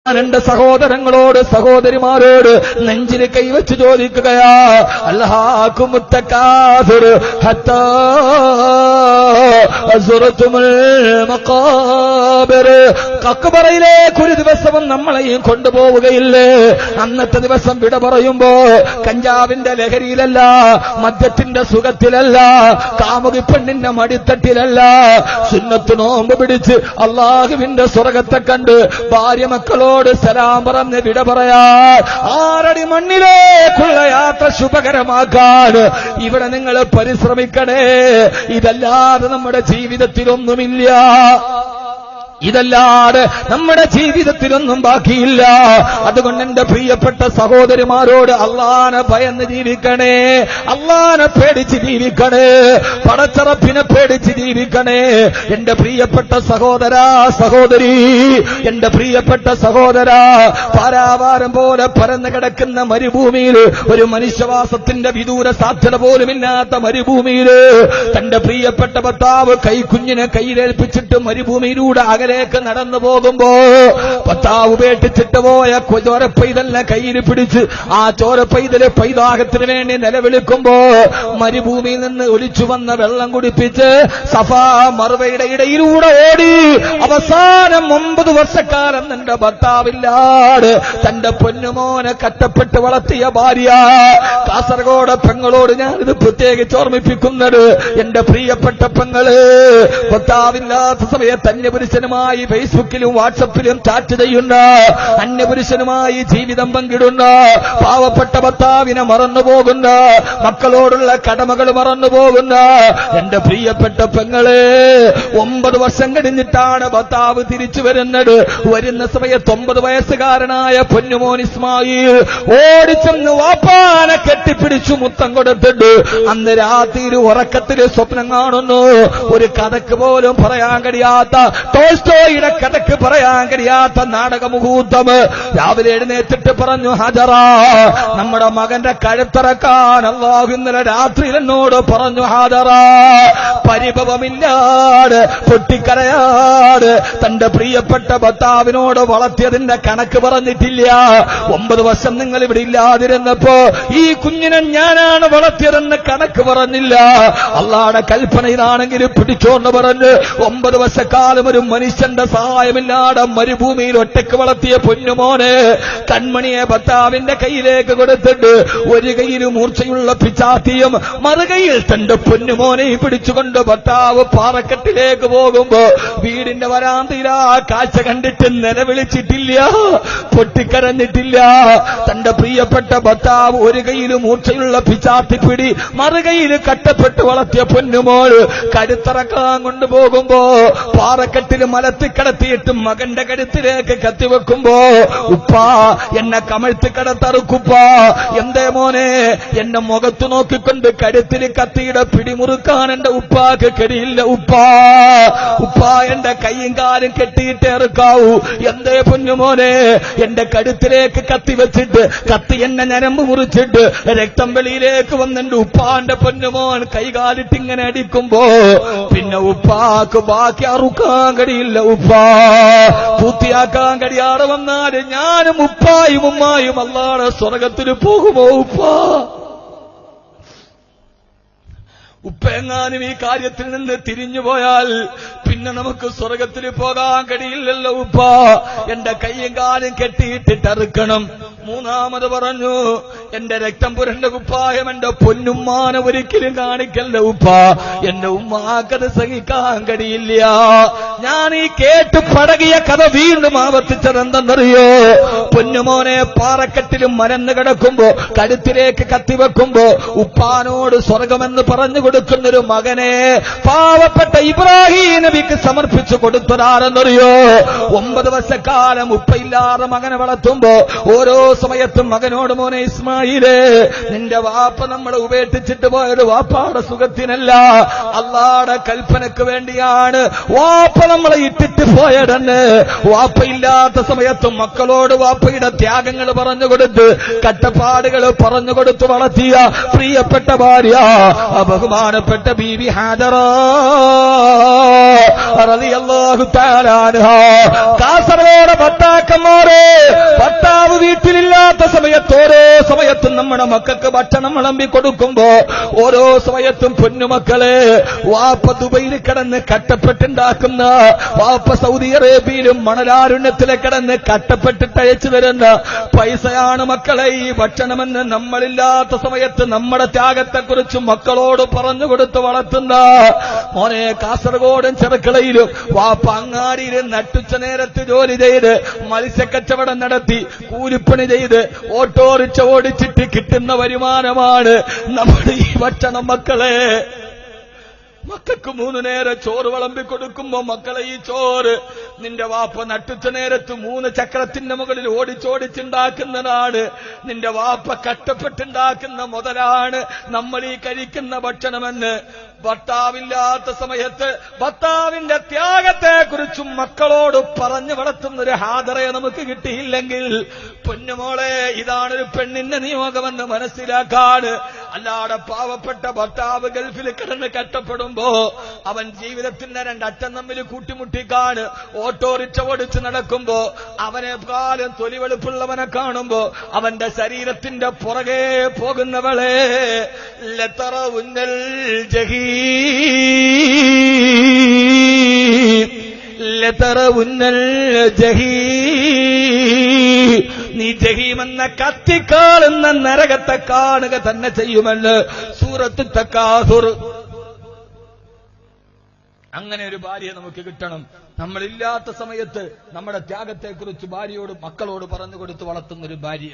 എന്റെ സഹോദരങ്ങളോട് സഹോദരിമാരോട് നെഞ്ചിൽ കൈവച്ച് ചോദിക്കുകയാ, അൽഹാകുമുത്തകാസുർ ഹത്താ അസ്റതുൽ മഖാബിർ. മഖബറയിലേക്ക് ഒരു ദിവസവും നമ്മളെയും കൊണ്ടുപോവുകയില്ലേ? അന്നത്തെ ദിവസം വിട പറയുമ്പോ കഞ്ചാവിന്റെ ലഹരിയിലല്ല, മദ്യത്തിന്റെ സുഖത്തിലല്ല, കാമുകി പെണ്ണിന്റെ മടിത്തട്ടിലല്ല, സുന്നത്ത് നോമ്പ് പിടിച്ച് അള്ളാഹുവിന്റെ സ്വർഗത്തെ കണ്ട് ഭാര്യ മക്കളോട് സലാം പറഞ്ഞ് വിട പറയാ. 6 അടി മണ്ണിലേക്കുള്ള യാത്ര ശുഭകരമാക്കാൻ ഇവിടെ നിങ്ങൾ പരിശ്രമിക്കണേ. ഇതല്ലാതെ നമ്മുടെ ജീവിതത്തിലൊന്നുമില്ല, ഇതല്ലാതെ നമ്മുടെ ജീവിതത്തിലൊന്നും ബാക്കിയില്ല. അതുകൊണ്ട് എന്റെ പ്രിയപ്പെട്ട സഹോദരിമാരോട് അള്ളാനെ ഭയന്ന് ജീവിക്കണേ, അള്ളാനെ പേടിച്ച് ജീവിക്കണേ, പടച്ചറപ്പിനെ പേടിച്ച് ജീവിക്കണേ. എന്റെ പ്രിയപ്പെട്ട സഹോദരാ സഹോദരി, എന്റെ പ്രിയപ്പെട്ട സഹോദരാ, പാരാവാരം പോലെ പരന്നു കിടക്കുന്ന മരുഭൂമിയിൽ, ഒരു മനുഷ്യവാസത്തിന്റെ വിദൂര സാധ്യത പോലുമില്ലാത്ത മരുഭൂമിയിൽ തന്റെ പ്രിയപ്പെട്ട ഭർത്താവ് കൈക്കുഞ്ഞിനെ കയ്യിലേൽപ്പിച്ചിട്ട് മരുഭൂമിയിലൂടെ ലേക്ക് നടന്നു പോകുമ്പോ ഭർത്താവ് ഉപേക്ഷിച്ചിട്ട് പോയ ചോരപ്പൈതലിനെ കയ്യിൽ പിടിച്ച് ആ ചോരപ്പൈതല് പൈതാഹത്തിന് വേണ്ടി നിലവിളിക്കുമ്പോ മരുഭൂമിയിൽ നിന്ന് ഒലിച്ചു വന്ന വെള്ളം കുടിപ്പിച്ച് സഫാ മർവയുടെ ഇടയിലൂടെ ഓടി അവസാനം 9 വർഷക്കാലം നിന്റെ ഭർത്താവില്ലാതെ തന്റെ പൊന്നുമോനെ കഷ്ടപ്പെട്ട് വളർത്തിയ ഭാര്യ. കാസർഗോഡ് പെങ്ങളോട് ഞാനിത് പ്രത്യേകിച്ച് ഓർമ്മിപ്പിക്കുന്നത്, എന്റെ പ്രിയപ്പെട്ട പെങ്ങള്, ഭർത്താവില്ലാത്ത സമയത്ത് അന്യപുരുഷനുമായി ഫേസ്ബുക്കിലും വാട്സപ്പിലും ചാറ്റ് ചെയ്യുന്ന, അന്യപുരുഷനുമായി ജീവിതം പങ്കിടുന്ന, പാവപ്പെട്ട ഭർത്താവിനെ മറന്നുപോകുന്ന, മക്കളോടുള്ള കടമകൾ മറന്നുപോകുന്ന എന്റെ പ്രിയപ്പെട്ട പെങ്ങളെ, 9 വർഷം കഴിഞ്ഞിട്ടാണ് ഭർത്താവ് തിരിച്ചു വരുന്നത്. വരുന്ന സമയത്ത് 9 വയസ്സുകാരനായ പൊന്നുമോൻ ഇസ്മായിൽ ഓടിച്ചെന്ന് വാപ്പാനെ കെട്ടിപ്പിടിച്ചു മുത്തം കൊടുത്തിട്ട് അന്ന് രാത്രി ഉറക്കത്തിൽ സ്വപ്നം കാണുന്നു. ഒരു കഥക്ക് പോലും പറയാൻ കഴിയാത്ത, ടോൾസ്റ്റോയുടെ കഥക്ക് പറയാൻ കഴിയാത്ത നാടകമുഹൂർത്തം. രാവിലെ എഴുന്നേറ്റിട്ട് പറഞ്ഞു, ഹജറ, നമ്മുടെ മകന്റെ കഴുത്തിറക്കാൻ അല്ലാഹു ഇന്നലെ രാത്രിയിൽ എന്നോട് പറഞ്ഞു. ഹാജറ പരിഭവമില്ലാതെ പൊട്ടിക്കരയാതെ തന്റെ പ്രിയപ്പെട്ട ഭർത്താവിനോട് വളർത്തിയതിന്റെ കണക്ക് പറഞ്ഞിട്ടില്ല. 9 വർഷം നിങ്ങൾ ഇവിടെ ഇല്ലാതിരുന്നപ്പോ ഈ കുഞ്ഞിനെ ഞാനാണ് വളർത്തിയതെന്ന് കണക്ക് പറഞ്ഞില്ല. അള്ളാഹുവിന്റെ കൽപ്പന ഇതാണെങ്കിൽ പിടിച്ചോണ്ട് പറഞ്ഞ് 9 വർഷക്കാലം ഒരു മനുഷ്യന്റെ സഹായമില്ലാതെ മരുഭൂമിയിൽ ഒറ്റയ്ക്ക് വളർത്തിയ പൊന്നുമോനെ കൺമണിയെ ഭർത്താവിന്റെ കയ്യിലേക്ക് കൊടുത്തിട്ട് ഒരു കയ്യിൽ മൂർച്ചയുള്ള പിച്ചാത്തിയും മറുകയിൽ തന്റെ പൊന്നുമോനെ പിടിച്ചുകൊണ്ട് ഭർത്താവ് പാറക്കെട്ടിലേക്ക് പോകുമ്പോ വീടിന്റെ വരാന്തയിൽ ആ കാഴ്ച കണ്ടിട്ട് നിലവിളിച്ചിട്ടില്ല, പൊട്ടിക്കരഞ്ഞിട്ടില്ല. തന്റെ പ്രിയപ്പെട്ട ഭർത്താവ് ഒരു കയ്യിൽ മൂർച്ചയുള്ള പിച്ചാത്തിപ്പിടി, മറുകയിൽ കട്ടപ്പെട്ട് വളർത്തിയ പൊന്നുമോൾ കരുത്തിറക്കാൻ കൊണ്ടുപോകുമ്പോ പാറക്കെട്ടിൽ മലത്തിക്കടത്തിയിട്ട് മകന്റെ കഴുത്തിലേക്ക് കത്തിവെക്കുമ്പോ, ഉപ്പാ എന്നെ കമഴ്ത്തിക്കടത്തറുക്കുപ്പാ, എന്തേ മോനെ, എന്റെ മുഖത്ത് നോക്കിക്കൊണ്ട് കഴുത്തിൽ കത്തിയുടെ പിടിമുറുക്കാൻ എന്റെ ഉപ്പാക്ക് കഴിയില്ല ഉപ്പാ, ഉപ്പാ എന്റെ കൈയും കാലും കെട്ടിയിട്ട് ഇറക്കാവൂ, എന്തേ പൊന്നുമോനെ, എന്റെ കഴുത്തിലേക്ക് കത്തി വെച്ചിട്ട് കത്തി എന്നെ ഞരമ്പ് മുറിച്ചിട്ട് രക്തം വെളിയിലേക്ക് വന്നെന്റെ ഉപ്പാന്റെ പൊന്നുമോൻ കൈകാലിട്ട് ഇങ്ങനെ അടിക്കുമ്പോ പിന്നെ ഉപ്പാക്ക് ബാക്കി അറുക്കാൻ കഴിയില്ല ഉപ്പാ, പൂർത്തിയാക്കാൻ കഴിയാതെ വന്നാൽ ഞാനും ഉപ്പായും ഉമ്മായും അല്ലാഹുവിന്റെ സ്വർഗത്തിൽ പോകുമോ ഉപ്പാ? ഉപ്പെങ്ങാനും ഈ കാര്യത്തിൽ നിന്ന് തിരിഞ്ഞുപോയാൽ പിന്നെ നമുക്ക് സ്വർഗത്തിൽ പോകാൻ കഴിയില്ലല്ലോ ഉപ്പാ, എന്റെ കയ്യും കാലും കെട്ടിയിട്ടിട്ടറുക്കണം. 3ാമത് പറഞ്ഞു, എന്റെ രക്തം പുരണ്ട കുപ്പായം എന്റെ പൊന്നുമ്മാനെ ഒരിക്കലും കാണിക്കല്ല ഉപ്പാ, എന്റെ ഉമ്മാക്കത് സഹിക്കാൻ കഴിയില്ല. ഞാൻ ഈ കേട്ട് പടകിയ കഥ വീണ്ടും ആവർത്തിച്ചതെന്തെന്നറിയോ? പൊന്നുമോനെ പാറക്കെട്ടിലും മരന്ന് കിടക്കുമ്പോ കഴുത്തിലേക്ക് കത്തിവെക്കുമ്പോ ഉപ്പാനോട് സ്വർഗമെന്ന് പറഞ്ഞു കൊടുക്കുന്നൊരു മകനെ പാവപ്പെട്ട ഇബ്രാഹിം നബിക്ക് സമർപ്പിച്ചു കൊടുത്തതാരെന്നറിയോ? 9 വർഷക്കാലം ഉപ്പയില്ലാതെ മകനെ വളർത്തുമ്പോ ഓരോ സമയത്തും മകനോട്, മോനെ ഇസ്മായിലേ, നിന്റെ വാപ്പ നമ്മളെ ഉപേക്ഷിച്ചിട്ട് പോയത് വാപ്പാടെ സുഖത്തിനല്ല, അല്ലാഹുവിന്റെ കൽപ്പനക്ക് വേണ്ടിയാണ് വാപ്പ നമ്മളെ ഇട്ടിട്ട് പോയതെന്ന്. വാപ്പയില്ലാത്ത സമയത്തും മക്കളോട് വാപ്പ വാപ്പയുടെ ത്യാഗങ്ങൾ പറഞ്ഞുകൊടുത്ത് കട്ടപ്പാടുകൾ പറഞ്ഞുകൊടുത്ത് വളർത്തിയ പ്രിയപ്പെട്ട ഭാര്യ ബഹുമാനപ്പെട്ട ബീബി ഹാജറ റളിയല്ലാഹു തആല അൻഹാ. കാസർഗോഡ് ഭർത്താക്കന്മാരെ, ഭർത്താവ് വീട്ടിലില്ലാത്ത സമയത്ത് ഓരോ സമയത്തും നമ്മുടെ മക്കൾക്ക് ഭക്ഷണം വിളമ്പി കൊടുക്കുമ്പോ ഓരോ സമയത്തും പൊന്നുമക്കളെ, വാപ്പ ദുബൈയിൽ കിടന്ന് കട്ടപ്പെട്ടുണ്ടാക്കുന്ന, വാപ്പ സൗദി അറേബ്യയിലും മണലാരുണ്യത്തിലെ കിടന്ന് കട്ടപ്പെട്ടിട്ട് അയച്ചു തരുന്ന പൈസയാണ് മക്കളെ ഈ ഭക്ഷണമെന്ന് നമ്മളില്ലാത്ത സമയത്ത് നമ്മുടെ ത്യാഗത്തെക്കുറിച്ച് മക്കളോട് പറഞ്ഞുകൊടുത്ത് വളർത്തുന്ന മോനെ. കാസർഗോഡും ചെറുക്കളയിലും വാപ്പ അങ്ങാടിയിൽ നട്ടുച്ച നേരത്ത് ജോലി ചെയ്ത് മത്സ്യക്കച്ചവടം നടത്തി കൂലിപ്പണി ചെയ്ത് ഓട്ടോറിക്ഷ ഓടിച്ചിട്ട് കിട്ടുന്ന വരുമാനമാണ് നമ്മുടെ ഈ ഭക്ഷണം. മക്കളെ, മക്കൾക്ക് 3 നേരം ചോറ് വിളമ്പി കൊടുക്കുമ്പോ മക്കളെ ഈ ചോറ് നിന്റെ വാപ്പ നട്ടുച്ച നേരത്ത് 3 ചക്രത്തിന്റെ മുകളിൽ ഓടിച്ചോടിച്ചുണ്ടാക്കുന്നതാണ്. നിന്റെ വാപ്പ കഷ്ടപ്പെട്ടുണ്ടാക്കുന്ന മുതലാണ് നമ്മൾ ഈ കഴിക്കുന്ന ഭക്ഷണമെന്ന് ഭർത്താവില്ലാത്ത സമയത്ത് ഭർത്താവിന്റെ ത്യാഗത്തെക്കുറിച്ചും മക്കളോട് പറഞ്ഞു വളർത്തുന്നൊരു ഹാദറയെ നമുക്ക് കിട്ടിയില്ലെങ്കിൽ പൊന്നുമോളെ, ഇതാണൊരു പെണ്ണിന്റെ നിയോഗമെന്ന് മനസ്സിലാക്കാൻ. അല്ലാതെ പാവപ്പെട്ട ഭർത്താവ് ഗൾഫിൽ കിടന്ന് കഷ്ടപ്പെടുമ്പോ അവൻ ജീവിതത്തിന്റെ 2 അറ്റം തമ്മിൽ കൂട്ടിമുട്ടിക്കാൻ ഓട്ടോറിക്ഷ ഓടിച്ച് നടക്കുമ്പോ അവനെ കാലം തൊലിവെളുപ്പുള്ളവനെ കാണുമ്പോ അവന്റെ ശരീരത്തിന്റെ പുറകെ പോകുന്നവളെ, ലതറവുന്നൽ ജഹീം ലതറവുന്നൽ ജഹീം, നീ ജഹീമെന്ന കത്തിക്കാളുന്ന നരകത്തെ കാണുക തന്നെ ചെയ്യുമെന്ന് സൂറത്ത് തക്കാസുർ. അങ്ങനെ ഒരു ഭാര്യയെ നമുക്ക് കിട്ടണം. നമ്മളില്ലാത്ത സമയത്ത് നമ്മുടെ ത്യാഗത്തെക്കുറിച്ച് ഭാര്യയോട് മക്കളോട് പറഞ്ഞു കൊടുത്ത് വളർത്തുന്നൊരു ഭാര്യ.